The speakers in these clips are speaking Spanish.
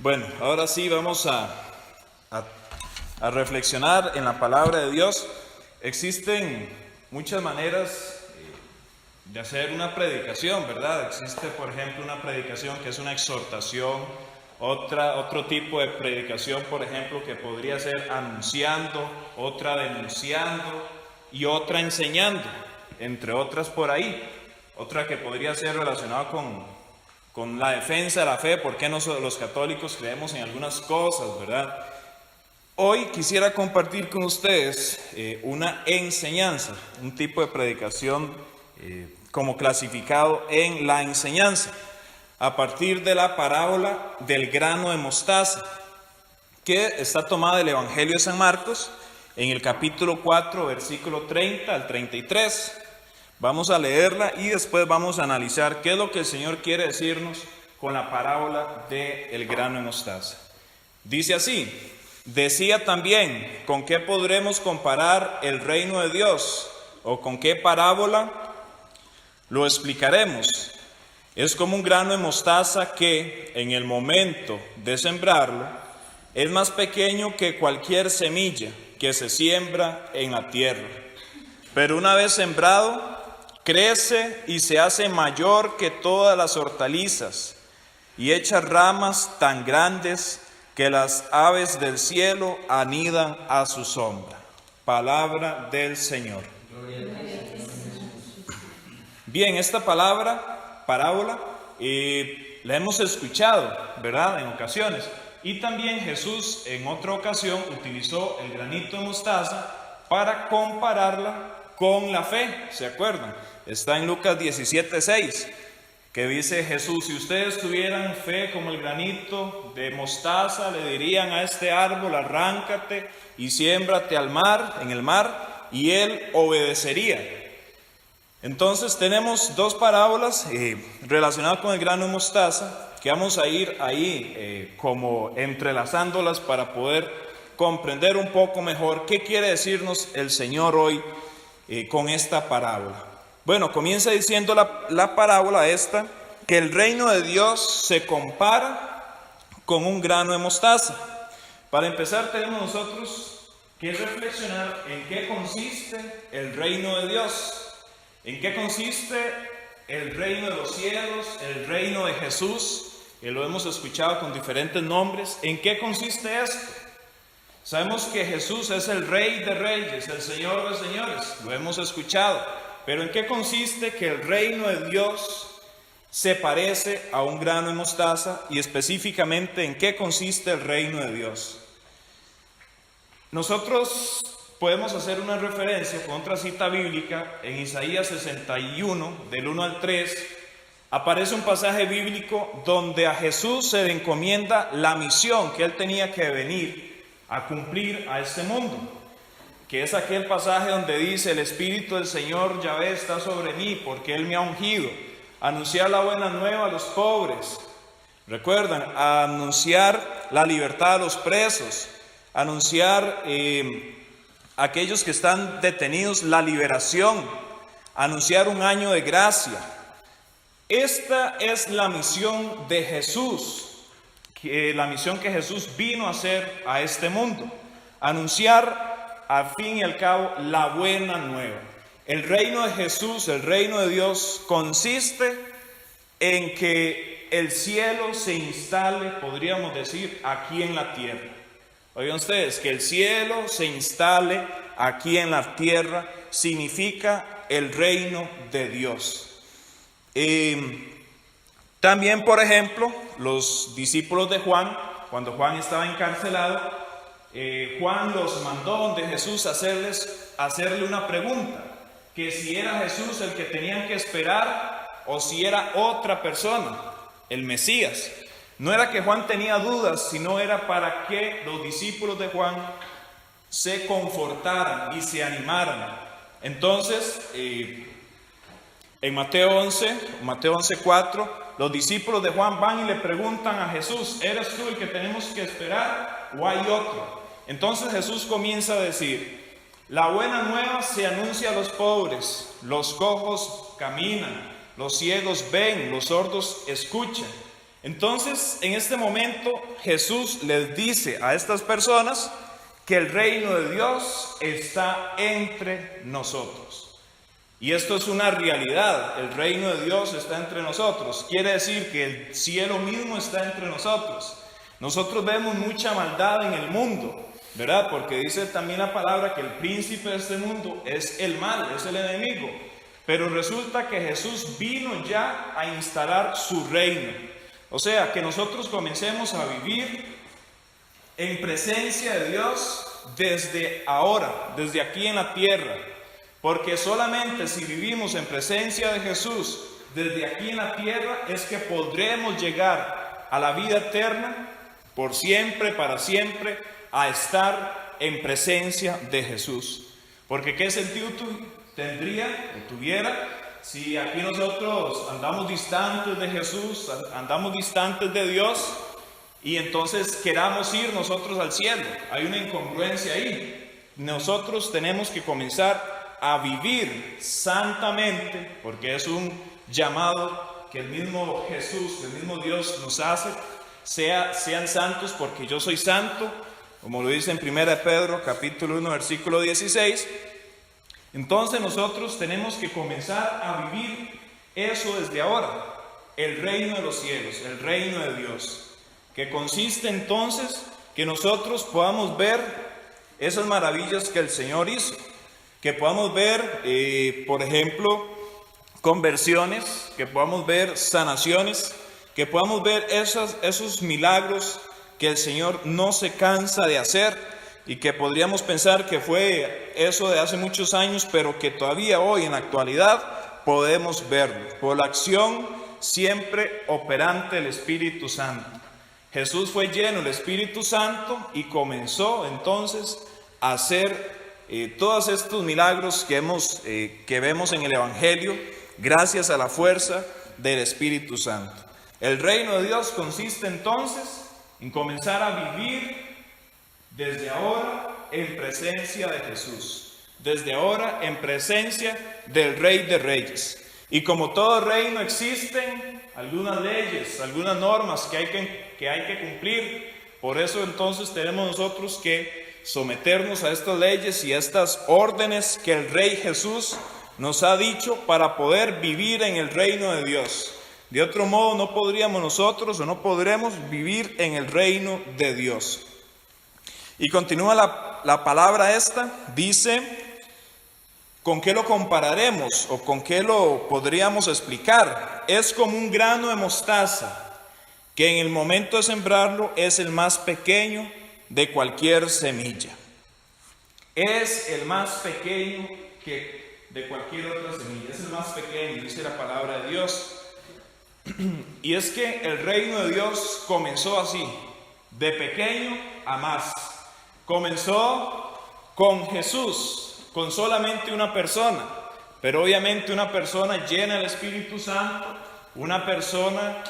Bueno, ahora sí vamos a reflexionar en la palabra de Dios. Existen muchas maneras de hacer una predicación, ¿verdad? Existe, por ejemplo, una predicación que es una exhortación, otro tipo de predicación, por ejemplo, que podría ser anunciando, otra denunciando y otra enseñando, entre otras por ahí. Otra que podría ser relacionada con la defensa de la fe, por qué los católicos creemos en algunas cosas, ¿verdad? Hoy quisiera compartir con ustedes una enseñanza, un tipo de predicación como clasificado en la enseñanza, a partir de la parábola del grano de mostaza, que está tomada del Evangelio de San Marcos, en el capítulo 4, versículo 30 al 33. Vamos a leerla y después vamos a analizar qué es lo que el Señor quiere decirnos con la parábola del grano de mostaza. Dice así: decía también, ¿con qué podremos comparar el reino de Dios? ¿O con qué parábola lo explicaremos? Es como un grano de mostaza que, en el momento de sembrarlo, es más pequeño que cualquier semilla que se siembra en la tierra. Pero una vez sembrado, crece y se hace mayor que todas las hortalizas y echa ramas tan grandes que las aves del cielo anidan a su sombra. Palabra del Señor. Bien, esta parábola, la hemos escuchado, ¿verdad?, en ocasiones. Y también Jesús en otra ocasión utilizó el granito de mostaza para compararla con la fe, ¿se acuerdan? Está en Lucas 17:6, que dice Jesús: si ustedes tuvieran fe como el granito de mostaza, le dirían a este árbol, arráncate y siémbrate en el mar, y él obedecería. Entonces tenemos dos parábolas relacionadas con el grano de mostaza, que vamos a ir ahí como entrelazándolas para poder comprender un poco mejor qué quiere decirnos el Señor hoy con esta parábola. Bueno, comienza diciendo la parábola esta, que el reino de Dios se compara con un grano de mostaza. Para empezar, tenemos nosotros que reflexionar en qué consiste el reino de Dios. ¿En qué consiste el reino de los cielos, el reino de Jesús? Lo hemos escuchado con diferentes nombres. ¿En qué consiste esto? Sabemos que Jesús es el Rey de Reyes, el Señor de Señores. Lo hemos escuchado. Pero ¿en qué consiste que el reino de Dios se parece a un grano de mostaza? Y específicamente, ¿en qué consiste el reino de Dios? Nosotros podemos hacer una referencia con otra cita bíblica. En Isaías 61, del 1 al 3, aparece un pasaje bíblico donde a Jesús se le encomienda la misión que él tenía que venir a cumplir a este mundo, que es aquel pasaje donde dice: el Espíritu del Señor Yahvé está sobre mí, porque Él me ha ungido a anunciar la buena nueva a los pobres. Recuerdan, a anunciar la libertad a los presos, a anunciar a aquellos que están detenidos la liberación, a anunciar un año de gracia. Esta es la misión de Jesús, la misión que Jesús vino a hacer a este mundo, anunciar al fin y al cabo la buena nueva. El reino de Jesús, el reino de Dios, consiste en que el cielo se instale, podríamos decir, aquí en la tierra. Oigan ustedes, que el cielo se instale aquí en la tierra significa el reino de Dios. También, por ejemplo, los discípulos de Juan, cuando Juan estaba encarcelado, Juan los mandó donde Jesús a hacerle una pregunta, que si era Jesús el que tenían que esperar o si era otra persona, el Mesías. No era que Juan tenía dudas, sino era para que los discípulos de Juan se confortaran y se animaran. Entonces, en Mateo 11:4, los discípulos de Juan van y le preguntan a Jesús: ¿eres tú el que tenemos que esperar o hay otro? Entonces Jesús comienza a decir: la buena nueva se anuncia a los pobres, los cojos caminan, los ciegos ven, los sordos escuchan. Entonces, en este momento, Jesús les dice a estas personas que el reino de Dios está entre nosotros. Y esto es una realidad, el reino de Dios está entre nosotros. Quiere decir que el cielo mismo está entre nosotros. Nosotros vemos mucha maldad en el mundo, ¿verdad? Porque dice también la palabra que el príncipe de este mundo es el mal, es el enemigo. Pero resulta que Jesús vino ya a instalar su reino. O sea, que nosotros comencemos a vivir en presencia de Dios desde ahora, desde aquí en la tierra. Porque solamente si vivimos en presencia de Jesús desde aquí en la tierra es que podremos llegar a la vida eterna por siempre, para siempre, a estar en presencia de Jesús. Porque ¿qué sentido tendría o tuviera si aquí nosotros andamos distantes de Jesús, andamos distantes de Dios y entonces queramos ir nosotros al cielo? Hay una incongruencia ahí. Nosotros tenemos que comenzar a vivir santamente, porque es un llamado que el mismo Jesús, que el mismo Dios nos hace. Sean santos porque yo soy santo, como lo dice en 1 Pedro capítulo 1 versículo 16. Entonces nosotros tenemos que comenzar a vivir eso desde ahora, el reino de los cielos, el reino de Dios, que consiste entonces que nosotros podamos ver esas maravillas que el Señor hizo, que podamos ver, por ejemplo, conversiones, que podamos ver sanaciones, que podamos ver esos milagros que el Señor no se cansa de hacer y que podríamos pensar que fue eso de hace muchos años, pero que todavía hoy en la actualidad podemos verlo por la acción siempre operante del Espíritu Santo. Jesús fue lleno del Espíritu Santo y comenzó entonces a hacer todos estos milagros que vemos en el Evangelio gracias a la fuerza del Espíritu Santo. El reino de Dios consiste entonces en comenzar a vivir desde ahora en presencia de Jesús, desde ahora en presencia del Rey de Reyes. Y como todo reino existen algunas leyes, algunas normas que hay que cumplir. Por eso entonces tenemos nosotros que someternos a estas leyes y a estas órdenes que el Rey Jesús nos ha dicho para poder vivir en el reino de Dios. De otro modo no podríamos nosotros o no podremos vivir en el reino de Dios. Y continúa la palabra esta, dice, ¿con qué lo compararemos o con qué lo podríamos explicar? Es como un grano de mostaza, que en el momento de sembrarlo es el más pequeño de cualquier semilla. Es el más pequeño que de cualquier otra semilla, es el más pequeño, dice la palabra de Dios. Y es que el reino de Dios comenzó así, de pequeño a más. Comenzó con Jesús, con solamente una persona, pero obviamente una persona llena del Espíritu Santo, una persona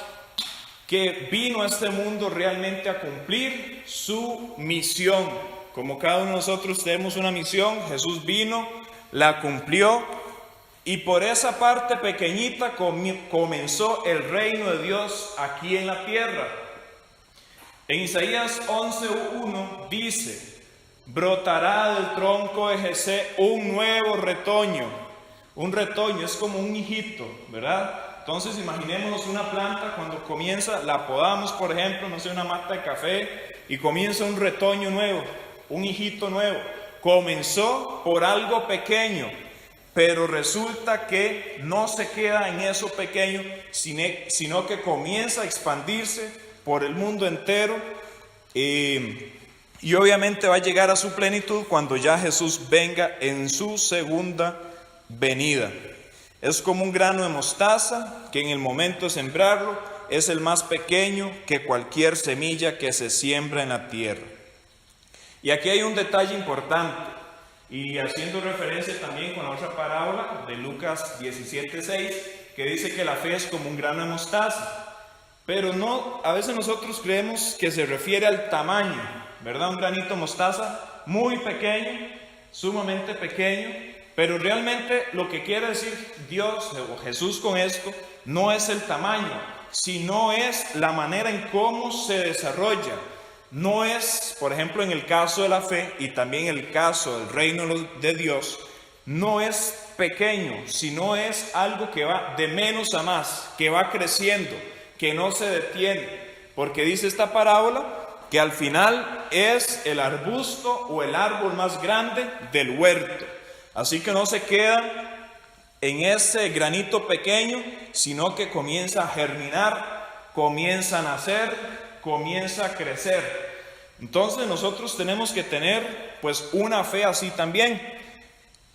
que vino a este mundo realmente a cumplir su misión. Como cada uno de nosotros tenemos una misión, Jesús vino, la cumplió, y por esa parte pequeñita comenzó el reino de Dios aquí en la tierra. En Isaías 11:1 dice, brotará del tronco de Jesé un nuevo retoño. Un retoño es como un hijito, ¿verdad? Entonces imaginémonos una planta cuando comienza, la podamos, por ejemplo, no sé, una mata de café, y comienza un retoño nuevo, un hijito nuevo. Comenzó por algo pequeño, pero resulta que no se queda en eso pequeño, sino que comienza a expandirse por el mundo entero, y obviamente va a llegar a su plenitud cuando ya Jesús venga en su segunda venida. Es como un grano de mostaza que en el momento de sembrarlo es el más pequeño que cualquier semilla que se siembra en la tierra. Y aquí hay un detalle importante, y haciendo referencia también con la otra parábola de Lucas 17:6, que dice que la fe es como un grano de mostaza. Pero no, a veces nosotros creemos que se refiere al tamaño, ¿verdad? Un granito de mostaza muy pequeño, sumamente pequeño, pero realmente lo que quiere decir Dios o Jesús con esto no es el tamaño, sino es la manera en cómo se desarrolla. No es, por ejemplo, en el caso de la fe y también en el caso del reino de Dios, no es pequeño, sino es algo que va de menos a más, que va creciendo, que no se detiene, porque dice esta parábola que al final es el arbusto o el árbol más grande del huerto. Así que no se queda en ese granito pequeño, sino que comienza a germinar, comienza a nacer, comienza a crecer. Entonces nosotros tenemos que tener pues una fe así también,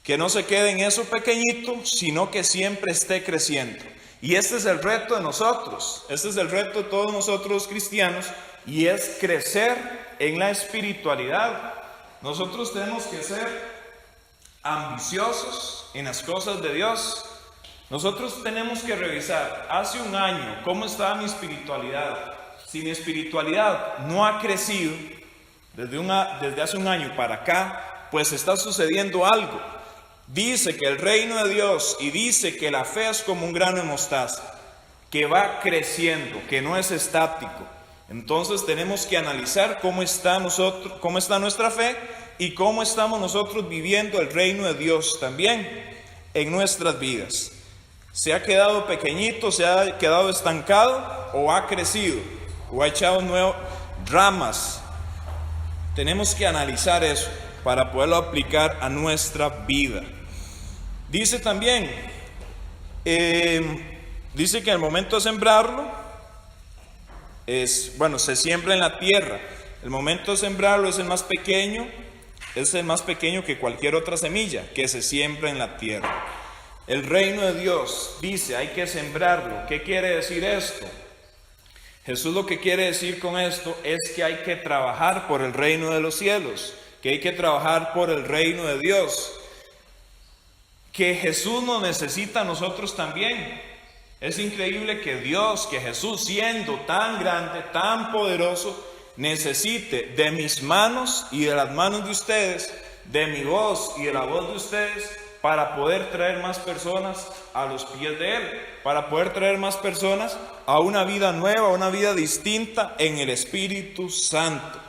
que no se quede en eso pequeñito, sino que siempre esté creciendo. Y este es el reto de nosotros, este es el reto de todos nosotros los cristianos, y es crecer en la espiritualidad. Nosotros tenemos que ser ambiciosos en las cosas de Dios. Nosotros tenemos que revisar hace un año cómo estaba mi espiritualidad. Si mi espiritualidad no ha crecido desde hace un año para acá, pues está sucediendo algo. Dice que el reino de Dios y dice que la fe es como un grano de mostaza, que va creciendo, que no es estático. Entonces tenemos que analizar cómo está nuestra fe y cómo estamos nosotros viviendo el reino de Dios también en nuestras vidas. ¿Se ha quedado pequeñito, se ha quedado estancado o ha crecido o ha echado nuevas ramas? Tenemos que analizar eso para poderlo aplicar a nuestra vida. Dice también, dice que el momento de sembrarlo se siembra en la tierra. El momento de sembrarlo es el más pequeño que cualquier otra semilla que se siembra en la tierra. El reino de Dios dice, hay que sembrarlo. ¿Qué quiere decir esto? Jesús lo que quiere decir con esto es que hay que trabajar por el reino de los cielos, que hay que trabajar por el reino de Dios, que Jesús nos necesita a nosotros también. Es increíble que Dios, que Jesús, siendo tan grande, tan poderoso, necesite de mis manos y de las manos de ustedes, de mi voz y de la voz de ustedes, para poder traer más personas a los pies de Él, para poder traer más personas a una vida nueva, a una vida distinta en el Espíritu Santo.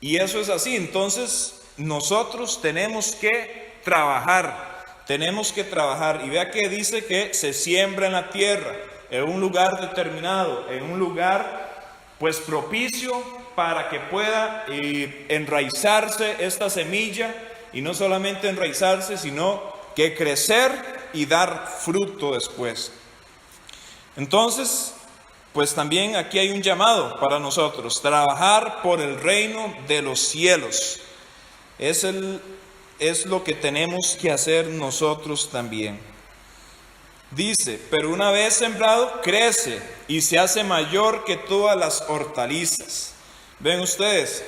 Y eso es así. Entonces nosotros tenemos que trabajar. Y vea que dice que se siembra en la tierra, en un lugar determinado, en un lugar pues propicio para que pueda enraizarse esta semilla, y no solamente enraizarse, sino que crecer y dar fruto después. Entonces, pues también aquí hay un llamado para nosotros, trabajar por el reino de los cielos. Es lo que tenemos que hacer nosotros también. Dice, pero una vez sembrado, crece y se hace mayor que todas las hortalizas. Ven ustedes,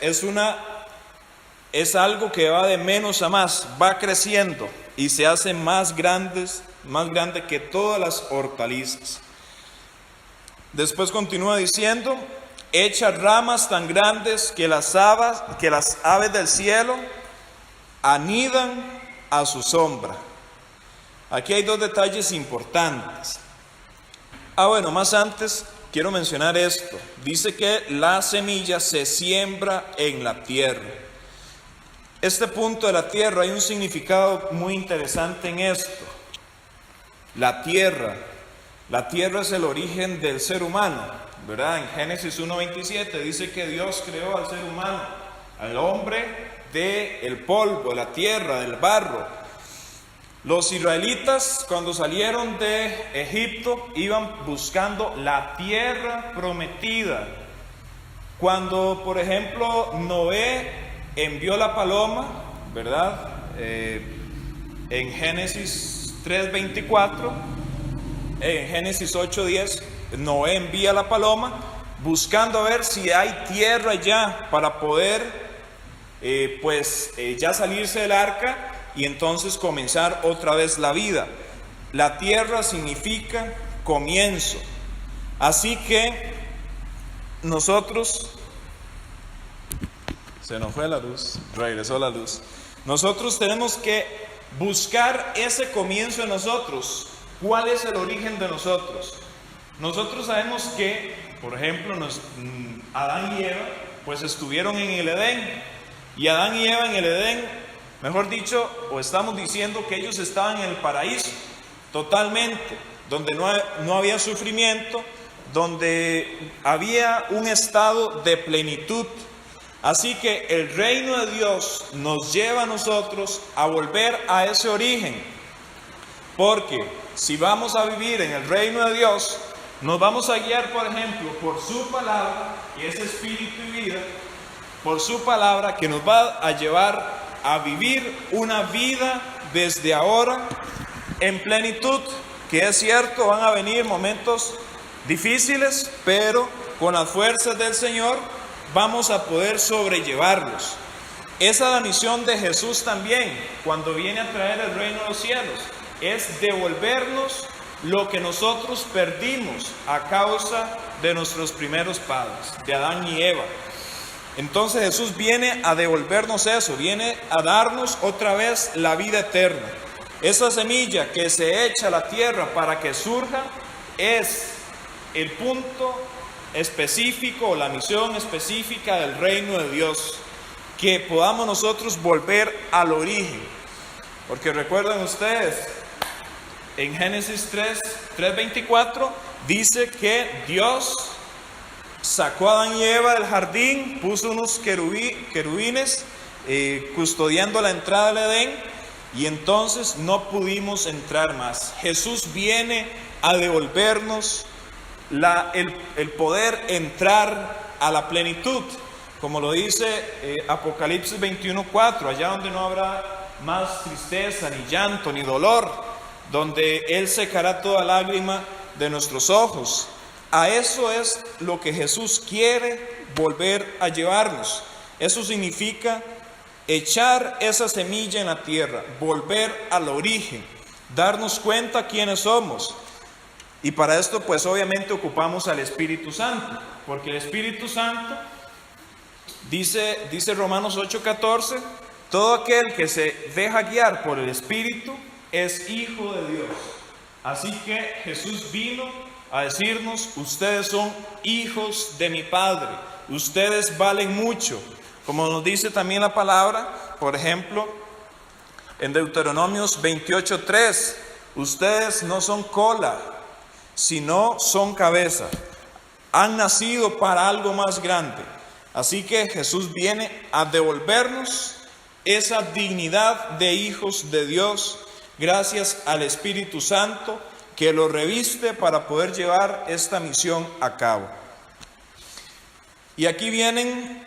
es algo que va de menos a más, va creciendo y se hace más grande que todas las hortalizas. Después continúa diciendo, echa ramas tan grandes que las aves del cielo anidan a su sombra. Aquí hay dos detalles importantes. Más antes quiero mencionar esto. Dice que la semilla se siembra en la tierra. Este punto de la tierra, hay un significado muy interesante en esto. La tierra es el origen del ser humano, ¿verdad? En Génesis 1:27 dice que Dios creó al ser humano, al hombre del polvo, de la tierra, del barro. Los israelitas, cuando salieron de Egipto, iban buscando la tierra prometida. Cuando, por ejemplo, Noé envió la paloma, ¿verdad? En Génesis 3:24, en Génesis 8:10, Noé envía la paloma buscando a ver si hay tierra ya para poder ya salirse del arca y entonces comenzar otra vez la vida. La tierra significa comienzo. Así que nosotros, se nos fue la luz, regresó la luz. Nosotros tenemos que buscar ese comienzo en nosotros. ¿Cuál es el origen de nosotros? Nosotros sabemos que, por ejemplo, Adán y Eva, pues estuvieron en el Edén. Y Adán y Eva en el Edén, mejor dicho, o estamos diciendo que ellos estaban en el paraíso, totalmente, donde no había sufrimiento, donde había un estado de plenitud. Así que el reino de Dios nos lleva a nosotros a volver a ese origen. Porque si vamos a vivir en el reino de Dios, nos vamos a guiar, por ejemplo, por su palabra, y es espíritu y vida, por su palabra que nos va a llevar a vivir una vida desde ahora en plenitud, que es cierto, van a venir momentos difíciles, pero con las fuerzas del Señor vamos a poder sobrellevarlos. Esa es la misión de Jesús también, cuando viene a traer el reino de los cielos, es devolvernos lo que nosotros perdimos a causa de nuestros primeros padres, de Adán y Eva. Entonces Jesús viene a devolvernos eso, viene a darnos otra vez la vida eterna. Esa semilla que se echa a la tierra para que surja es el punto específico o la misión específica del reino de Dios, que podamos nosotros volver al origen. Porque recuerden ustedes, en Génesis 3:24 dice que Dios sacó a Adán y Eva del jardín, puso unos querubines custodiando la entrada del Edén, y entonces no pudimos entrar más. Jesús viene a devolvernos el poder entrar a la plenitud, como lo dice Apocalipsis 21:4, allá donde no habrá más tristeza, ni llanto, ni dolor, donde Él secará toda lágrima de nuestros ojos. A eso es lo que Jesús quiere volver a llevarnos. Eso significa echar esa semilla en la tierra, volver al origen, darnos cuenta quiénes somos. Y para esto pues obviamente ocupamos al Espíritu Santo, porque el Espíritu Santo, dice Romanos 8:14, todo aquel que se deja guiar por el Espíritu es hijo de Dios. Así que Jesús vino a decirnos: ustedes son hijos de mi Padre, ustedes valen mucho. Como nos dice también la palabra, por ejemplo, en Deuteronomios 28:3, ustedes no son cola, sino son cabeza. Han nacido para algo más grande. Así que Jesús viene a devolvernos esa dignidad de hijos de Dios, gracias al Espíritu Santo que lo reviste para poder llevar esta misión a cabo. Y aquí vienen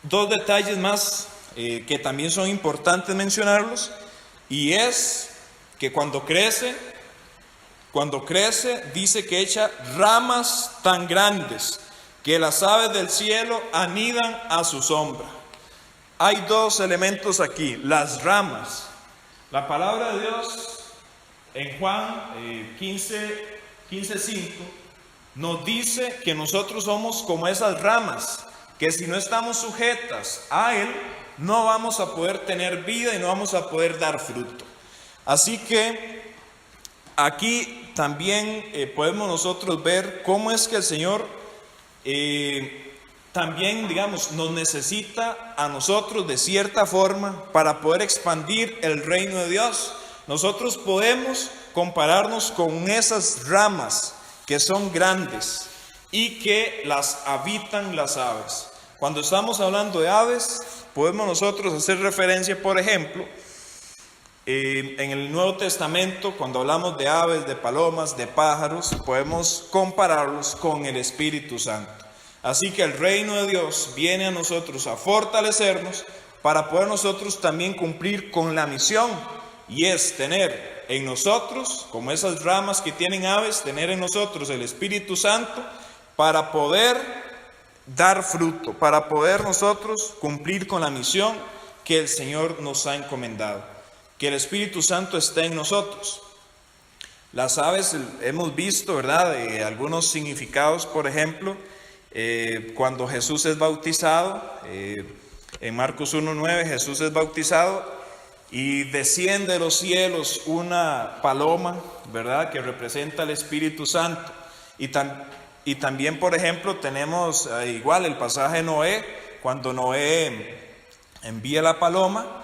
dos detalles más que también son importantes mencionarlos, y es que cuando crece dice que echa ramas tan grandes que las aves del cielo anidan a su sombra. Hay dos elementos aquí, las ramas. La palabra de Dios en Juan 15:5 nos dice que nosotros somos como esas ramas, que si no estamos sujetas a Él, no vamos a poder tener vida y no vamos a poder dar fruto. Así que aquí también podemos nosotros ver cómo es que el Señor también, digamos, nos necesita a nosotros de cierta forma para poder expandir el reino de Dios. Nosotros podemos compararnos con esas ramas que son grandes y que las habitan las aves. Cuando estamos hablando de aves, podemos nosotros hacer referencia, por ejemplo, en el Nuevo Testamento, cuando hablamos de aves, de palomas, de pájaros, podemos compararlos con el Espíritu Santo. Así que el reino de Dios viene a nosotros a fortalecernos para poder nosotros también cumplir con la misión, y es tener en nosotros, como esas ramas que tienen aves, tener en nosotros el Espíritu Santo para poder dar fruto, para poder nosotros cumplir con la misión que el Señor nos ha encomendado. Que el Espíritu Santo esté en nosotros. Las aves, hemos visto, ¿verdad?, algunos significados. Por ejemplo, cuando Jesús es bautizado, en Marcos 1:9, Jesús es bautizado y desciende de los cielos una paloma, ¿verdad?, que representa al Espíritu Santo. Y también, por ejemplo, tenemos igual el pasaje de Noé, cuando Noé envía la paloma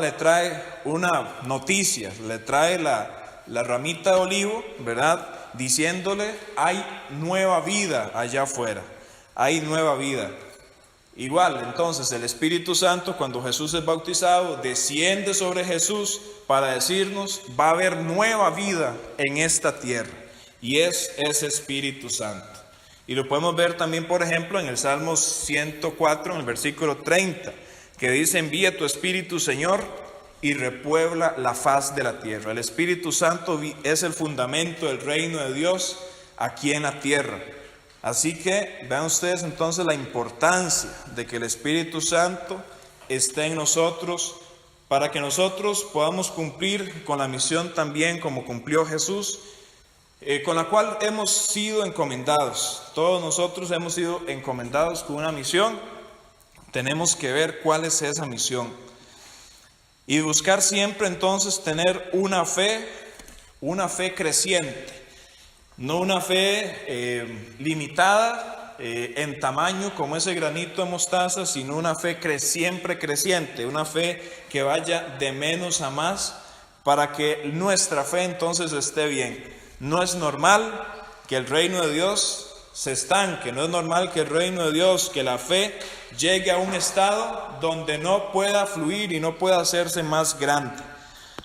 le trae una noticia, le trae la ramita de olivo, ¿verdad? Diciéndole, hay nueva vida allá afuera, hay nueva vida. Igual, entonces, el Espíritu Santo, cuando Jesús es bautizado, desciende sobre Jesús para decirnos, va a haber nueva vida en esta tierra. Y es ese Espíritu Santo. Y lo podemos ver también, por ejemplo, en el Salmo 104, en el versículo 30, que dice, envía tu Espíritu, Señor, y repuebla la faz de la tierra. El Espíritu Santo es el fundamento del reino de Dios aquí en la tierra. Así que vean ustedes entonces la importancia de que el Espíritu Santo esté en nosotros para que nosotros podamos cumplir con la misión también como cumplió Jesús, con la cual hemos sido encomendados. Todos nosotros hemos sido encomendados con una misión. Tenemos que ver cuál es esa misión y buscar siempre entonces tener una fe creciente, no una fe limitada en tamaño como ese granito de mostaza, sino una fe siempre creciente, una fe que vaya de menos a más para que nuestra fe entonces esté bien. No es normal que el reino de Dios se estanque, no es normal que el reino de Dios, que la fe llegue a un estado donde no pueda fluir y no pueda hacerse más grande.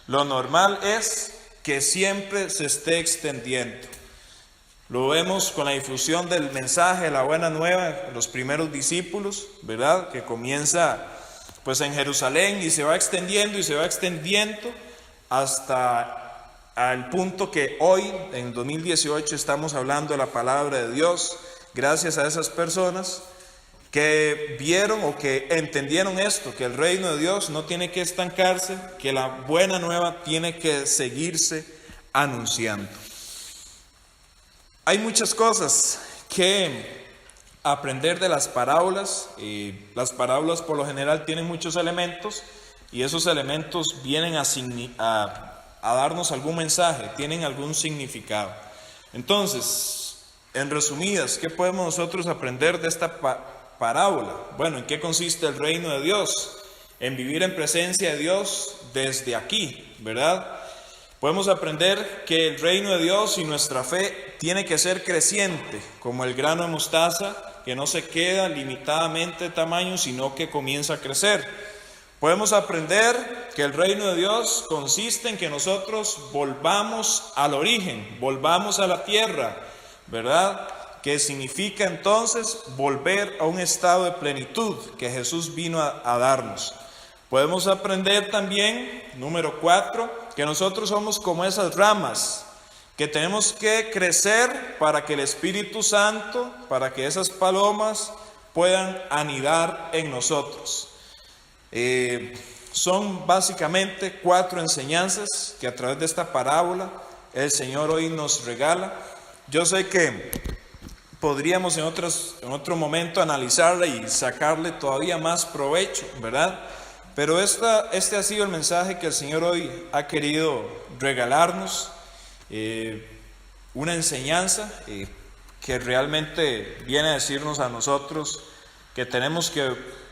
Lo normal es que siempre se esté extendiendo. Lo vemos con la difusión del mensaje de la buena nueva, los primeros discípulos, ¿verdad? Que comienza pues en Jerusalén y se va extendiendo hasta al punto que hoy, en 2018, estamos hablando de la palabra de Dios, gracias a esas personas que vieron o que entendieron esto, que el reino de Dios no tiene que estancarse, que la buena nueva tiene que seguirse anunciando. Hay muchas cosas que aprender de las parábolas. Las parábolas por lo general tienen muchos elementos y esos elementos vienen a darnos algún mensaje, tienen algún significado. Entonces, en resumidas, ¿qué podemos nosotros aprender de esta parábola? Bueno, ¿en qué consiste el reino de Dios? En vivir en presencia de Dios desde aquí, ¿verdad? Podemos aprender que el reino de Dios y nuestra fe tiene que ser creciente, como el grano de mostaza, que no se queda limitadamente de tamaño, sino que comienza a crecer. Podemos aprender que el reino de Dios consiste en que nosotros volvamos al origen, volvamos a la tierra, ¿verdad? Que significa entonces volver a un estado de plenitud que Jesús vino a darnos. Podemos aprender también, número 4, que nosotros somos como esas ramas, que tenemos que crecer para que el Espíritu Santo, para que esas palomas puedan anidar en nosotros. Son básicamente 4 enseñanzas que a través de esta parábola el Señor hoy nos regala. Yo sé que podríamos en otro momento analizarla y sacarle todavía más provecho, ¿verdad? Pero este ha sido el mensaje que el Señor hoy ha querido regalarnos, una enseñanza que realmente viene a decirnos a nosotros que tenemos que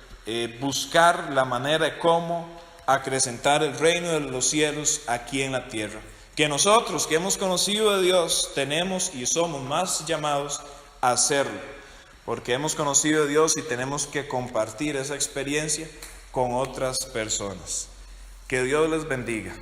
buscar la manera de cómo acrecentar el reino de los cielos aquí en la tierra. Que nosotros que hemos conocido de Dios tenemos y somos más llamados a hacerlo, porque hemos conocido de Dios y tenemos que compartir esa experiencia con otras personas. Que Dios les bendiga.